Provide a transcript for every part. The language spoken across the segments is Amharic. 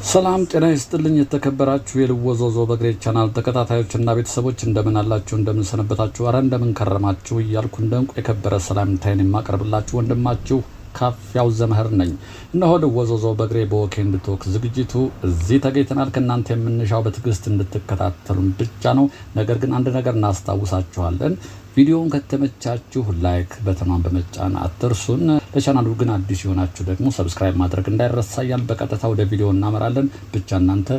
ሰላም ጤና ይስጥልኝ የተከበራችሁ የልወዞዞ በግሬ ቻናል ተከታታዮችና ቤተሰቦች እንደምን አላችሁ እንደምን ሰነበታችሁ አረ እንደምን ከረማችሁ እያልኩ እንደንቁ የከበረ ሰላምታዬን የማቀርብላችሁ ወንድማችሁ ካፊያው ዘመህር ነኝ። እነሆ ልወዞዞ በግሬ በወኬንድ ቶክ ዝግጅቱ እዚህ ተገኝተናል። ከእናንተ የምንሻው በትዕግስት እንድትከታተሉን ብቻ ነው። ነገር ግን አንድ ነገር እናስታውሳችኋለን። ቪዲዮውን ከተመቻችሁ ላይክ በተኗን በመጫን አትርሱን። ለቻናሉ ግን አዲስ የሆናችሁ ደግሞ ሰብስክራይብ ማድረግ እንዳይረሳ እያልን በቀጥታ ወደ ቪዲዮ እናመራለን። ብቻ እናንተ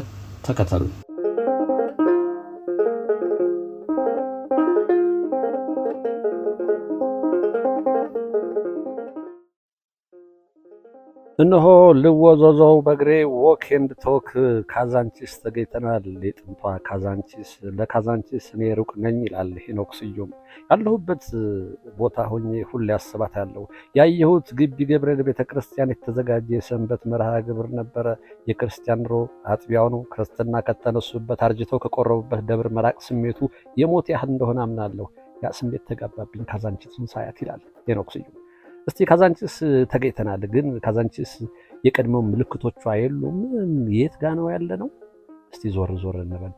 ተከተሉ። እነሆ ልወዞዞ በግሬ ዎክ ኤንድ ቶክ ካዛንቺስ ተገኝተናል። የጥንቷ ካዛንቺስ ለካዛንቺስ እኔ ሩቅ ነኝ ይላል ሄኖክ ስዩም። ያለሁበት ቦታ ሆኜ ሁሌ ያስባታለሁ። ያየሁት ግቢ ገብርኤል ቤተክርስቲያን የተዘጋጀ የሰንበት መርሃ ግብር ነበረ። የክርስቲያን ኑሮ አጥቢያው ነው። ክርስትና ከተነሱበት አርጅተው ከቆረቡበት ደብር መራቅ ስሜቱ የሞት ያህል እንደሆነ አምናለሁ። ያ ስሜት ተጋባብኝ ካዛንቺስን ሳያት ይላል ሄኖክ ስዩም። እስቲ ካዛንቺስ ተገኝተናል። ግን ካዛንቺስ የቀድሞው ምልክቶቿ የሉም። የት ጋ ነው ያለ ነው? እስቲ ዞር ዞር እንበል።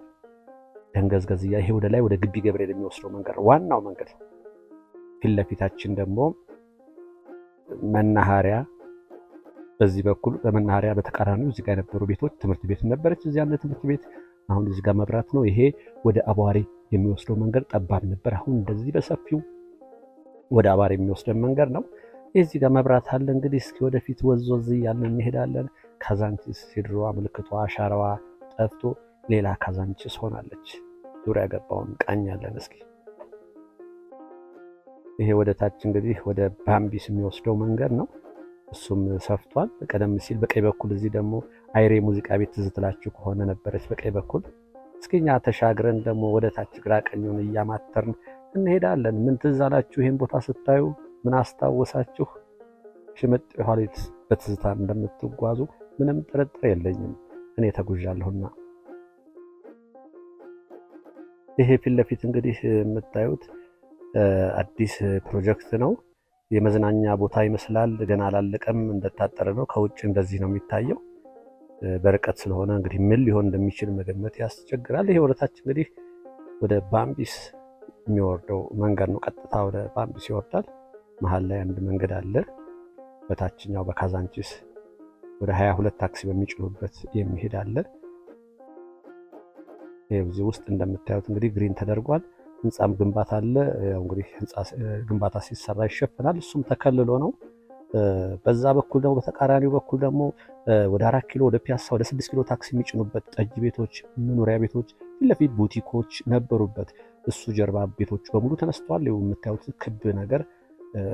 ደንገዝገዝያ ይሄ ወደ ላይ ወደ ግቢ ገብርኤል የሚወስደው መንገድ ዋናው መንገድ። ፊት ለፊታችን ደግሞ መናኸሪያ፣ በዚህ በኩል በመናኸሪያ በተቃራኒው እዚህ ጋር የነበሩ ቤቶች ትምህርት ቤት ነበረች። እዚህ ያለ ትምህርት ቤት አሁን እዚህ ጋር መብራት ነው። ይሄ ወደ አቧሪ የሚወስደው መንገድ ጠባብ ነበር። አሁን እንደዚህ በሰፊው ወደ አቧሪ የሚወስደው መንገድ ነው። እዚህ ጋር መብራት አለ። እንግዲህ እስኪ ወደፊት ወዝወዝ እያልን እንሄዳለን። ካዛንቺስ የድሮዋ ምልክቷ አሻራዋ ጠፍቶ ሌላ ካዛንቺስ ሆናለች። ዙሪያ ገባውን ቃኛለን እስኪ። ይሄ ወደ ታች እንግዲህ ወደ ባምቢስ የሚወስደው መንገድ ነው። እሱም ሰፍቷል። ቀደም ሲል በቀኝ በኩል እዚህ ደግሞ አይሬ ሙዚቃ ቤት ትዝ ትላችሁ ከሆነ ነበረች በቀኝ በኩል። እስኪኛ ተሻግረን ደግሞ ወደ ታች ግራ ቀኙን እያማተርን እንሄዳለን። ምን ትዝ አላችሁ ይሄን ቦታ ስታዩ? ምን አስታወሳችሁ? ሽምጥ የኋሊት በትዝታ እንደምትጓዙ ምንም ጥርጥር የለኝም። እኔ ተጉዣለሁና። ይሄ ፊት ለፊት እንግዲህ የምታዩት አዲስ ፕሮጀክት ነው። የመዝናኛ ቦታ ይመስላል። ገና አላለቀም፣ እንደታጠረ ነው። ከውጭ እንደዚህ ነው የሚታየው። በርቀት ስለሆነ እንግዲህ ምን ሊሆን እንደሚችል መገመት ያስቸግራል። ይሄ ወደታች እንግዲህ ወደ ባምቢስ የሚወርደው መንገድ ነው። ቀጥታ ወደ ባምቢስ ይወርዳል። መሃል ላይ አንድ መንገድ አለ። በታችኛው በካዛንቺስ ወደ 22 ታክሲ በሚጭኑበት የሚሄድ አለ። እዚህ ውስጥ እንደምታዩት እንግዲህ ግሪን ተደርጓል። ህንጻም ግንባታ አለ። ያው እንግዲህ ህንጻ ግንባታ ሲሰራ ይሸፈናል። እሱም ተከልሎ ነው። በዛ በኩል ደግሞ በተቃራኒው በኩል ደግሞ ወደ 4 ኪሎ ወደ ፒያሳ ወደ 6 ኪሎ ታክሲ የሚጭኑበት ጠጅ ቤቶች፣ መኖሪያ ቤቶች፣ ፊት ለፊት ቡቲኮች ነበሩበት። እሱ ጀርባ ቤቶቹ በሙሉ ተነስተዋል። የምታዩት ክብ ነገር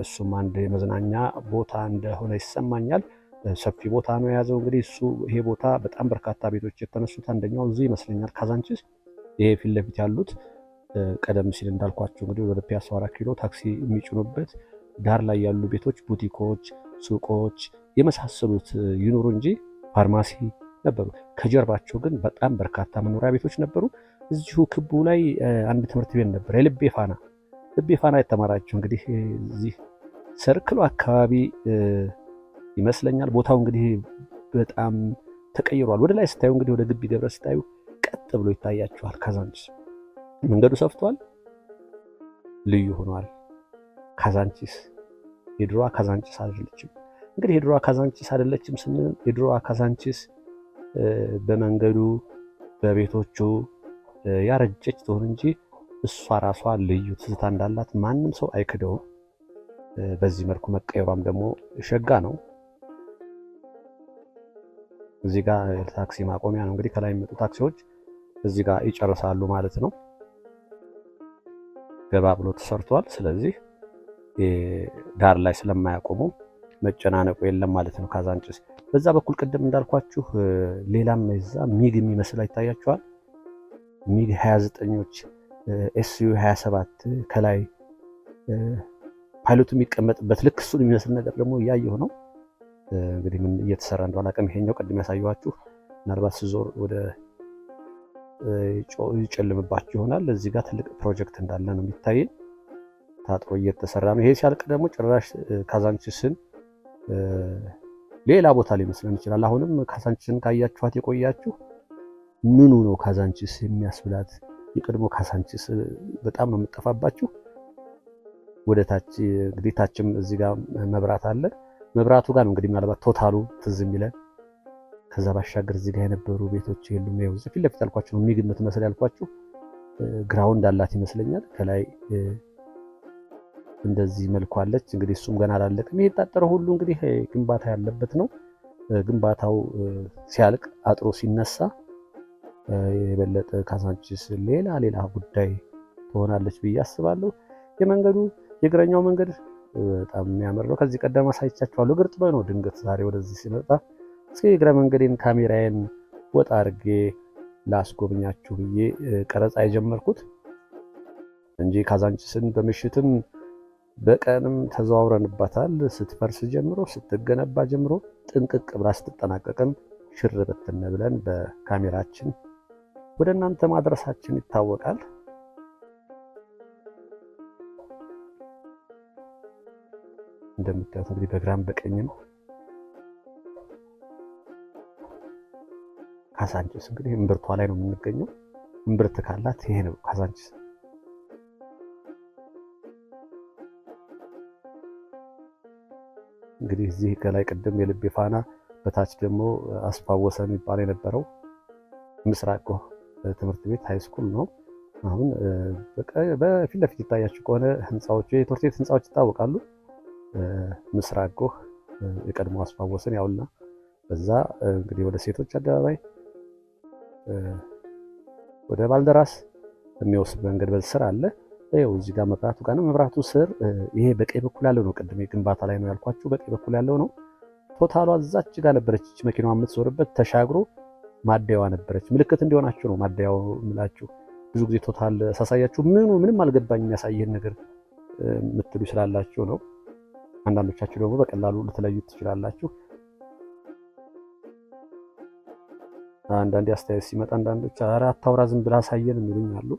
እሱም አንድ የመዝናኛ ቦታ እንደሆነ ይሰማኛል። ሰፊ ቦታ ነው የያዘው። እንግዲህ ይሄ ቦታ በጣም በርካታ ቤቶች የተነሱት አንደኛው እዚህ ይመስለኛል ካዛንቺስ። ይሄ ፊት ለፊት ያሉት ቀደም ሲል እንዳልኳቸው እንግዲህ ወደ ፒያሳ 4 ኪሎ ታክሲ የሚጭኑበት ዳር ላይ ያሉ ቤቶች፣ ቡቲኮች፣ ሱቆች የመሳሰሉት ይኑሩ እንጂ ፋርማሲ ነበሩ። ከጀርባቸው ግን በጣም በርካታ መኖሪያ ቤቶች ነበሩ። እዚሁ ክቡ ላይ አንድ ትምህርት ቤት ነበር፣ የልቤ ፋና የተማራችሁ እንግዲህ እዚህ ሰርክሉ አካባቢ ይመስለኛል። ቦታው እንግዲህ በጣም ተቀይሯል። ወደ ላይ ስታዩ እንግዲህ ወደ ግቢ ገብረ ስታዩ ቀጥ ብሎ ይታያችኋል። ካዛንቺስ መንገዱ ሰፍቷል፣ ልዩ ሆኗል። ካዛንቺስ የድሮዋ ካዛንቺስ አይደለችም። እንግዲህ የድሮዋ ካዛንቺስ አይደለችም ስንል የድሮዋ ካዛንቺስ በመንገዱ በቤቶቹ ያረጀች ትሆን እንጂ እሷ ራሷ ልዩ ትዝታ እንዳላት ማንም ሰው አይክደውም። በዚህ መልኩ መቀየሯም ደግሞ ሸጋ ነው። እዚህ ጋር ታክሲ ማቆሚያ ነው። እንግዲህ ከላይ የሚመጡ ታክሲዎች እዚህ ጋር ይጨርሳሉ ማለት ነው። ገባ ብሎ ተሰርቷል። ስለዚህ ዳር ላይ ስለማያቆሙ መጨናነቁ የለም ማለት ነው ካዛንቺስ። በዛ በኩል ቅድም እንዳልኳችሁ ሌላም እዛ ሚግ የሚመስል ይታያችኋል። ሚግ 29ኞች ኤስዩ 27 ከላይ ፓይሎቱ የሚቀመጥበት ልክ እሱን የሚመስል ነገር ደግሞ እያየሁ ነው። እንግዲህ ምን እየተሰራ እንደሆነ አላውቅም። ይሄኛው ቅድም ያሳየኋችሁ ምናልባት ስዞር ወደ ይጨልምባችሁ ይሆናል። እዚህ ጋር ትልቅ ፕሮጀክት እንዳለ ነው የሚታየኝ። ታጥሮ እየተሰራ ነው። ይሄ ሲያልቅ ደግሞ ጭራሽ ካዛንቺስን ሌላ ቦታ ሊመስለን ይችላል። አሁንም ካዛንቺስን ካያችኋት የቆያችሁ ምኑ ነው ካዛንቺስ የሚያስብላት? የቀድሞ ካዛንቺስ በጣም ነው የምጠፋባችሁ። ወደ ታች እንግዲህ ታችም እዚህ ጋር መብራት አለ። መብራቱ ጋር ነው እንግዲህ ምናልባት ቶታሉ ትዝ የሚለን። ከዛ ባሻገር እዚህ ጋር የነበሩ ቤቶች የሉም። ይኸው እዚህ ፊት ለፊት ያልኳችሁ ነው የሚግምት መስል ያልኳችሁ ግራውንድ አላት ይመስለኛል። ከላይ እንደዚህ መልኩ አለች። እንግዲህ እሱም ገና አላለቅም። ይሄ የታጠረው ሁሉ እንግዲህ ግንባታ ያለበት ነው። ግንባታው ሲያልቅ አጥሮ ሲነሳ የበለጠ ካዛንቺስ ሌላ ጉዳይ ትሆናለች ብዬ አስባለሁ። የመንገዱ የእግረኛው መንገድ በጣም የሚያምር ነው። ከዚህ ቀደም አሳይቻችኋለሁ። እግር ጥሎኝ ነው ድንገት ዛሬ ወደዚህ ሲመጣ እስኪ የእግረ መንገዴን ካሜራዬን ወጣ አድርጌ ላስጎብኛችሁ ብዬ ቀረጻ የጀመርኩት እንጂ ካዛንቺስን በምሽትም በቀንም ተዘዋውረንባታል። ስትፈርስ ጀምሮ ስትገነባ ጀምሮ ጥንቅቅ ብላ ስትጠናቀቅም ሽር በትን ብለን በካሜራችን ወደ እናንተ ማድረሳችን ይታወቃል። እንደምታዩት እንግዲህ በግራም በቀኝም ካዛንቺስ እንግዲህ እምብርቷ ላይ ነው የምንገኘው። እምብርት ካላት ይሄ ነው ካዛንቺስ። እንግዲህ እዚህ ከላይ ቅድም የልቤ ፋና በታች ደግሞ አስፋወሰን የሚባል የነበረው ምስራቅ ጎህ ትምህርት ቤት ሃይስኩል ነው። አሁን በፊት ለፊት ይታያችሁ ከሆነ ህንፃዎቹ የትምህርት ቤት ህንፃዎች ይታወቃሉ። ምስራቅ ጎህ የቀድሞ አስፋወሰን ያውልና በዛ እንግዲህ ወደ ሴቶች አደባባይ ወደ ባልደራስ የሚወስድ መንገድ በስር አለ። ይኸው እዚህ ጋር መብራቱ ጋር ነው። መብራቱ ስር ይሄ በቀኝ በኩል ያለው ነው። ቅድም ግንባታ ላይ ነው ያልኳችሁ በቀኝ በኩል ያለው ነው። ቶታሏ እዛች ጋር ነበረች። መኪናዋ የምትዞርበት ተሻግሮ ማደያዋ ነበረች። ምልክት እንዲሆናችሁ ነው ማደያው ምላችሁ። ብዙ ጊዜ ቶታል ሳሳያችሁ ምንም አልገባኝ የሚያሳየን ነገር የምትሉ ስላላችሁ ነው። አንዳንዶቻችሁ ደግሞ በቀላሉ ልትለዩት ትችላላችሁ። አንዳንዴ አስተያየት ሲመጣ አንዳንዶች ኧረ አታውራ ዝም ብላ አሳየን የሚሉኝ አሉ።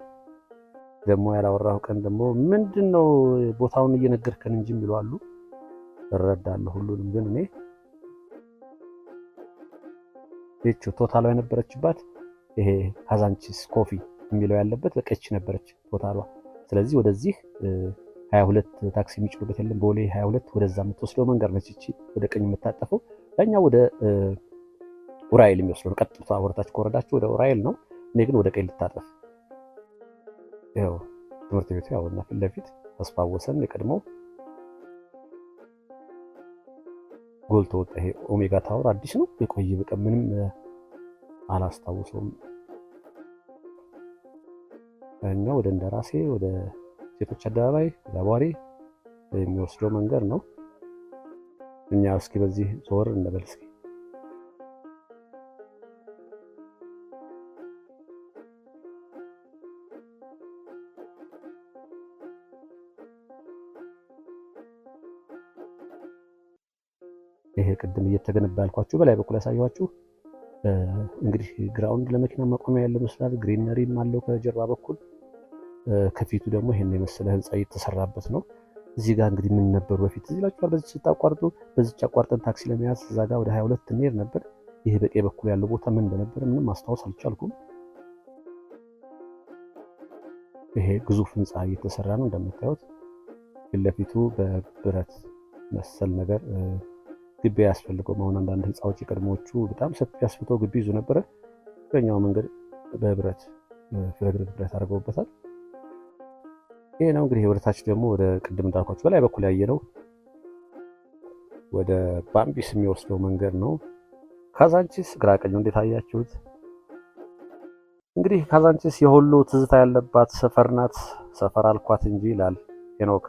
ደግሞ ያላወራሁ ቀን ደግሞ ምንድነው ቦታውን እየነገርከን እንጂ የሚሉ አሉ። እረዳለሁ ሁሉንም። ግን እኔ እቺ ቶታሏ የነበረችባት ይሄ ካዛንቺስ ኮፊ የሚለው ያለበት በቀች ነበረች ቶታሏ። ስለዚህ ወደዚህ 22 ታክሲ የሚጭኑበት የለም። ቦሌ 22 ወደዛ የምትወስደው መንገድ ነች እቺ ወደ ቀኝ የምታጠፈው። ያኛው ወደ ኡራኤል የሚወስደው ቀጥታ ወርታች ከወረዳችሁ ወደ ኡራኤል ነው። እኔ ግን ወደ ቀኝ ልታጠፍ ያው ትምህርት ቤቱ ያውና ፊት ለፊት አስፋወሰን የቀድሞው ጎልቶ ወጣ። ይሄ ኦሜጋ ታወር አዲስ ነው የቆየ በቃ ምንም አላስታውሰውም። እኛው ወደ እንደራሴ ወደ ሴቶች አደባባይ ለቧሪ የሚወስደው መንገድ ነው። እኛ እስኪ በዚህ ዞር እንበል እስኪ። ይሄ ቅድም እየተገነባ ያልኳችሁ በላይ በኩል ያሳየኋችሁ እንግዲህ ግራውንድ ለመኪና ማቆሚያ ያለው መስላል። ግሪነሪም አለው ከጀርባ በኩል። ከፊቱ ደግሞ ይሄን የመሰለ ህንፃ እየተሰራበት ነው። እዚህ ጋር እንግዲህ ምን ነበሩ በፊት እዚህ ላችኋል። በዚህ ስታቋርጡ በዚህች አቋርጠን ታክሲ ለመያዝ እዛ ጋር ወደ 22 እንሄድ ነበር። ይሄ በቀኝ በኩል ያለው ቦታ ምን እንደነበረ ምንም ማስታወስ አልቻልኩም። ይሄ ግዙፍ ህንፃ እየተሰራ ነው እንደምታዩት። ፊት ለፊቱ በብረት መሰል ነገር ግቢ ያስፈልገው አሁን አንዳንድ ህንፃዎች የቀድሞዎቹ በጣም ሰፊ አስፍተው ግቢ ይዙ ነበረ። በእኛው መንገድ በብረት ፍረግረግ ብረት አድርገውበታል። ይሄ ነው እንግዲህ ወደታች ደግሞ ወደ ቅድም እንዳልኳችሁ በላይ በኩል ያየነው ወደ ባምቢስ የሚወስደው መንገድ ነው። ካዛንቺስ ግራ ቀኙ እንዴት አያችሁት? እንግዲህ ካዛንቺስ የሁሉ ትዝታ ያለባት ሰፈር ናት። ሰፈር አልኳት እንጂ ይላል ሄኖክ።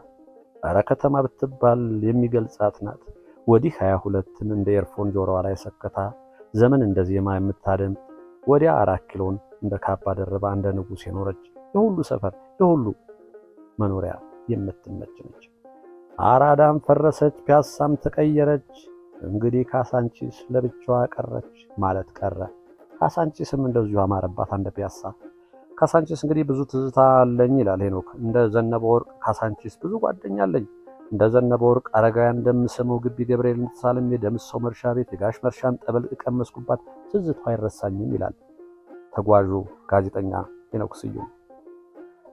ኧረ ከተማ ብትባል የሚገልጻት ናት። ወዲህ 22ን እንደ ኤርፎን ጆሮዋ ላይ ሰከታ ዘመን እንደ ዜማ የምታደምጥ ወዲያ 4 ኪሎን እንደ ካባ ደረባ እንደ ንጉስ የኖረች የሁሉ ሰፈር የሁሉ መኖሪያ የምትመች ነች። አራዳም ፈረሰች፣ ፒያሳም ተቀየረች። እንግዲህ ካዛንቺስ ለብቻዋ ቀረች ማለት ቀረ። ካዛንቺስም እንደዚሁ አማረባት እንደ ፒያሳ። ካዛንቺስ እንግዲህ ብዙ ትዝታ አለኝ ይላል ሄኖክ። እንደ ዘነበ ወርቅ ካዛንቺስ ብዙ ጓደኛ አለኝ። እንደ ዘነበ ወርቅ አረጋውያን እንደምሰመው ግቢ ገብርኤል ተሳልሜ የደምሰው መርሻ ቤት የጋሽ መርሻን ጠበል ቀመስኩባት ትዝታው አይረሳኝም ይላል ተጓዡ ጋዜጠኛ ሄኖክ ስዩም።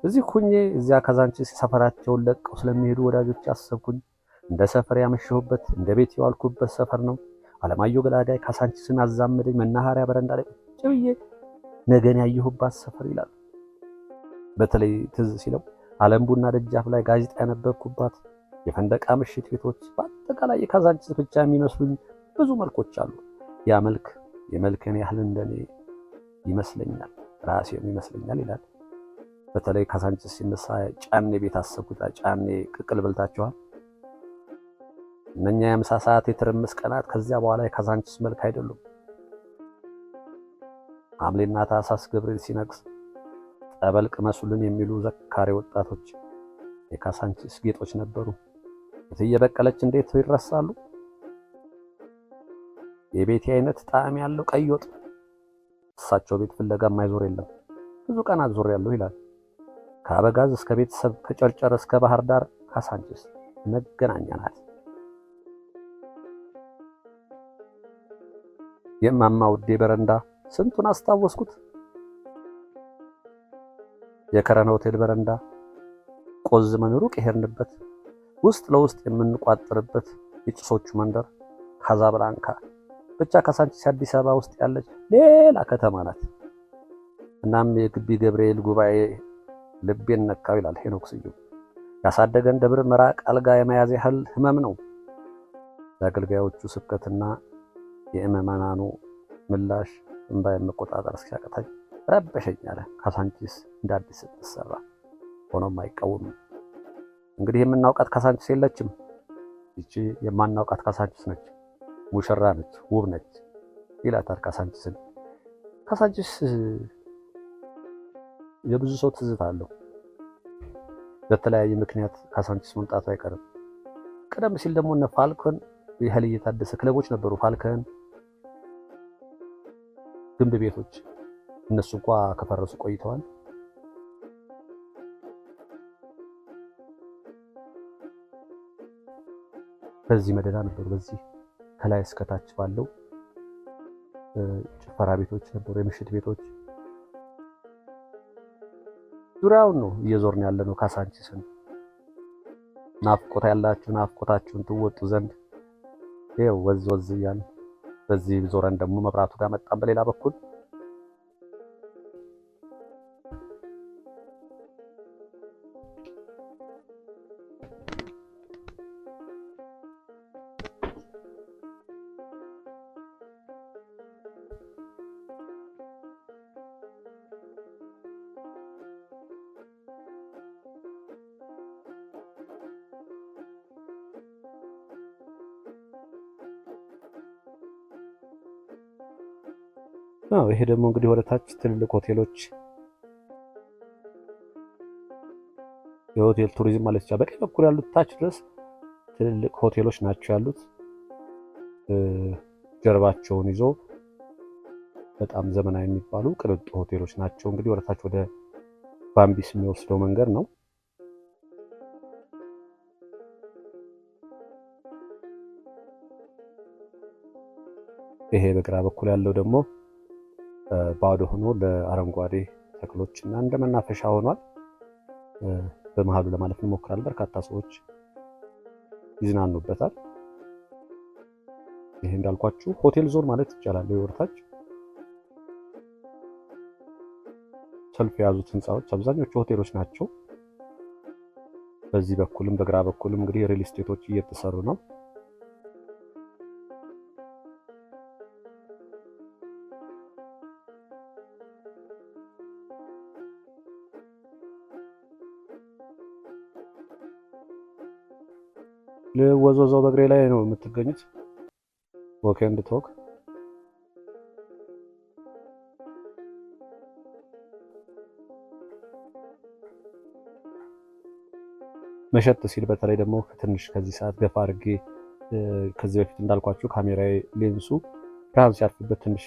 እዚህ ሁኜ እዚያ ካዛንቺስ ሰፈራቸውን ለቀው ስለሚሄዱ ወዳጆች አሰብኩኝ። እንደ ሰፈር ያመሸሁበት እንደ ቤት የዋልኩበት ሰፈር ነው። አለማየሁ ገላጋይ ካዛንቺስን አዛመደኝ መናኸሪያ በረንዳ ላይ ቁጭ ብዬ ነገን ያየሁባት ሰፈር ይላል። በተለይ ትዝ ሲለው ዓለም ቡና ደጃፍ ላይ ጋዜጣ ያነበብኩባት የፈንደቃ ምሽት ቤቶች፣ በአጠቃላይ የካዛንቺስ ብቻ የሚመስሉኝ ብዙ መልኮች አሉ። ያ መልክ የመልክን ያህል እንደኔ ይመስለኛል ራሴም ይመስለኛል ይላል። በተለይ ካዛንቺስ ሲነሳ ጫኔ ቤት አሰብኩት። ጫኔ ቅቅል በልታችኋል? እነኛ የምሳ ሰዓት የትርምስ ቀናት ከዚያ በኋላ የካዛንቺስ መልክ አይደሉም። ሐምሌና ታህሳስ ገብርኤል ሲነግስ ጠበል ቅመሱልን የሚሉ ዘካሪ ወጣቶች የካዛንቺስ ጌጦች ነበሩ። እትዬ በቀለች እንዴት ይረሳሉ? የቤቴ አይነት ጣዕም ያለው ቀይ ወጥ እሳቸው ቤት ፍለጋ የማይዞር የለም። ብዙ ቀናት ዞር ያለው ይላል። ከአበጋዝ እስከ ቤተሰብ ከጨርጨር እስከ ባህር ዳር ካዛንቺስ መገናኛ ናት። የማማ ውዴ በረንዳ ስንቱን አስታወስኩት። የከረን ሆቴል በረንዳ ቆዝመን ሩቅ የሄድንበት ውስጥ ለውስጥ የምንቋጥርበት የጭሶቹ መንደር ካዛብላንካ ብቻ ካዛንቺስ አዲስ አበባ ውስጥ ያለች ሌላ ከተማ ናት። እናም የግቢ ገብርኤል ጉባኤ ልቤን ነካው ይላል ሄኖክ ስዩም። ያሳደገን ደብር መራቅ አልጋ የመያዝ ያህል ህመም ነው። ለአገልጋዮቹ ስብከትና የእመማናኑ ምላሽ እንባ መቆጣጠር እስኪያቅተኝ ረበሸኝ አለ። ካዛንቺስ እንደ አዲስ ስትሰራ ሆኖም አይቃወምም። እንግዲህ የምናውቃት ካዛንቺስ የለችም። ይቺ የማናውቃት ካዛንቺስ ነች። ሙሽራ ነች፣ ውብ ነች ይላታል ካዛንቺስን። ካዛንቺስ የብዙ ሰው ትዝታ አለው። በተለያየ ምክንያት ካዛንቺስ መምጣቱ አይቀርም። ቀደም ሲል ደግሞ እነ ፋልኮን የህል እየታደሰ ክለቦች ነበሩ። ፋልከን፣ ግንብ ቤቶች እነሱ እንኳ ከፈረሱ ቆይተዋል። በዚህ መደዳ ነበሩ። በዚህ ከላይ እስከ ታች ባለው ጭፈራ ቤቶች ነበሩ፣ የምሽት ቤቶች። ዙሪያውን ነው እየዞርን ያለ ነው ካዛንቺስን። ናፍቆት ያላችሁ ናፍቆታችሁን ትወጡ ዘንድ ይኸው ወዝ ወዝ እያልን በዚህ ዞረን ደግሞ መብራቱ ጋር መጣን። በሌላ በኩል ይሄ ደግሞ እንግዲህ ወደ ታች ትልልቅ ሆቴሎች የሆቴል ቱሪዝም ማለት ይቻላል። በቀኝ በኩል ያሉት ታች ድረስ ትልልቅ ሆቴሎች ናቸው ያሉት። ጀርባቸውን ይዞ በጣም ዘመናዊ የሚባሉ ቅንጡ ሆቴሎች ናቸው። እንግዲህ ወደ ታች ወደ ባምቢስ የሚወስደው መንገድ ነው። ይሄ በግራ በኩል ያለው ደግሞ ባዶ ሆኖ ለአረንጓዴ ተክሎች እና እንደ መናፈሻ ሆኗል። በመሃሉ ለማለፍ እንሞክራለን። በርካታ ሰዎች ይዝናኑበታል። ይሄ እንዳልኳችሁ ሆቴል ዞን ማለት ይቻላል። ወርታች ሰልፍ የያዙት ህንጻዎች አብዛኞቹ ሆቴሎች ናቸው። በዚህ በኩልም በግራ በኩልም እንግዲህ ሪል ስቴቶች እየተሰሩ ነው። ለወዞዞ በግሬ ላይ ነው የምትገኙት። ዎክ ኤንድ ቶክ መሸጥ ሲል በተለይ ደግሞ ትንሽ ከዚህ ሰዓት ገፋ አድርጌ ከዚህ በፊት እንዳልኳችሁ ካሜራዬ ሌንሱ ብርሃን ሲያርፍበት ትንሽ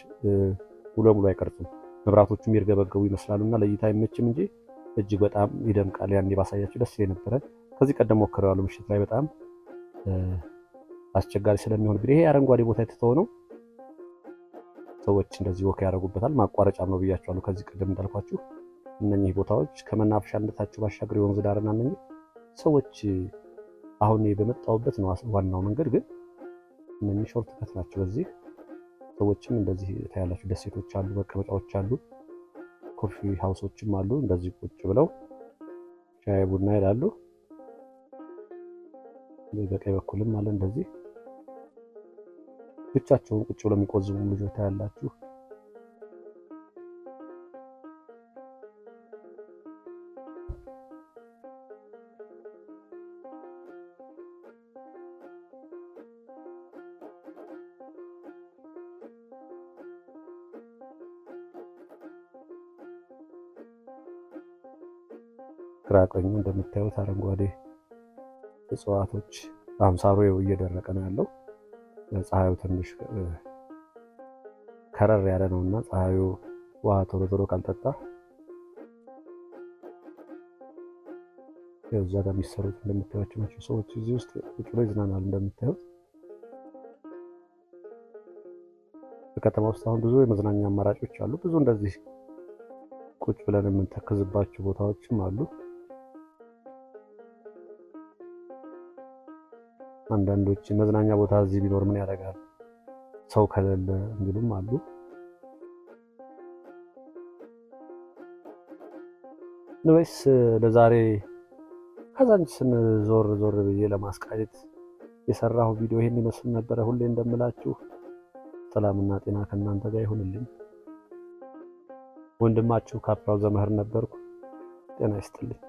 ሙሉ ሙሉ አይቀርጽም። መብራቶቹም ይርገበገቡ ይመስላሉና ለእይታ አይመችም እንጂ እጅግ በጣም ይደምቃል። ያኔ ባሳያችሁ ደስ ይለኝ ነበረ። ከዚህ ቀደም ሞክሬዋለሁ። ምሽት ላይ በጣም አስቸጋሪ ስለሚሆን ይሄ አረንጓዴ ቦታ የተተወ ነው። ሰዎች እንደዚህ ወክ ያደርጉበታል። ማቋረጫም ነው ብያቸዋለሁ ከዚህ ቀደም እንዳልኳችሁ። እነኚህ ቦታዎች ከመናፈሻነታቸው ባሻገር የወንዝ ዳርና እነኚህ ሰዎች አሁን በመጣሁበት ነው ዋናው መንገድ፣ ግን እነኚህ ሾርት ከት ናቸው። በዚህ ሰዎችም እንደዚህ ታያላችሁ። ደሴቶች አሉ፣ መቀመጫዎች አሉ፣ ኮፊ ሃውሶችም አሉ። እንደዚህ ቁጭ ብለው ሻይ ቡና ይላሉ። በቀኝ በኩልም አለ እንደዚህ ብቻቸውን ቁጭ ብለው የሚቆዝሙ ልጆች ታያላችሁ። ግራ ቀኙ እንደምታዩት አረንጓዴ እጽዋቶች፣ አምሳሩ እየደረቀ ነው ያለው። ፀሐዩ ትንሽ ከረር ያለ ነውና ፀሐዩ ውሃ ቶሎ ቶሎ ካልጠጣ እዛ ጋር የሚሰሩት እንደምታዩቸው ናቸው። ሰዎች እዚህ ውስጥ ቁጭ ብለው ይዝናናሉ። እንደምታዩት በከተማ ውስጥ አሁን ብዙ የመዝናኛ አማራጮች አሉ። ብዙ እንደዚህ ቁጭ ብለን የምንተክዝባቸው ቦታዎችም አሉ። አንዳንዶች መዝናኛ ቦታ እዚህ ቢኖር ምን ያደርጋል ሰው ከሌለ እንግዲህም አሉ። ወይስ ለዛሬ ካዛንቺስን ዞር ዞር ብዬ ለማስቃኘት የሰራው ቪዲዮ ይሄን ይመስል ነበረ። ሁሌ እንደምላችሁ ሰላምና ጤና ከእናንተ ጋር ይሁንልኝ። ወንድማችሁ ካፕራው ዘመህር ነበርኩ። ጤና ይስጥልኝ።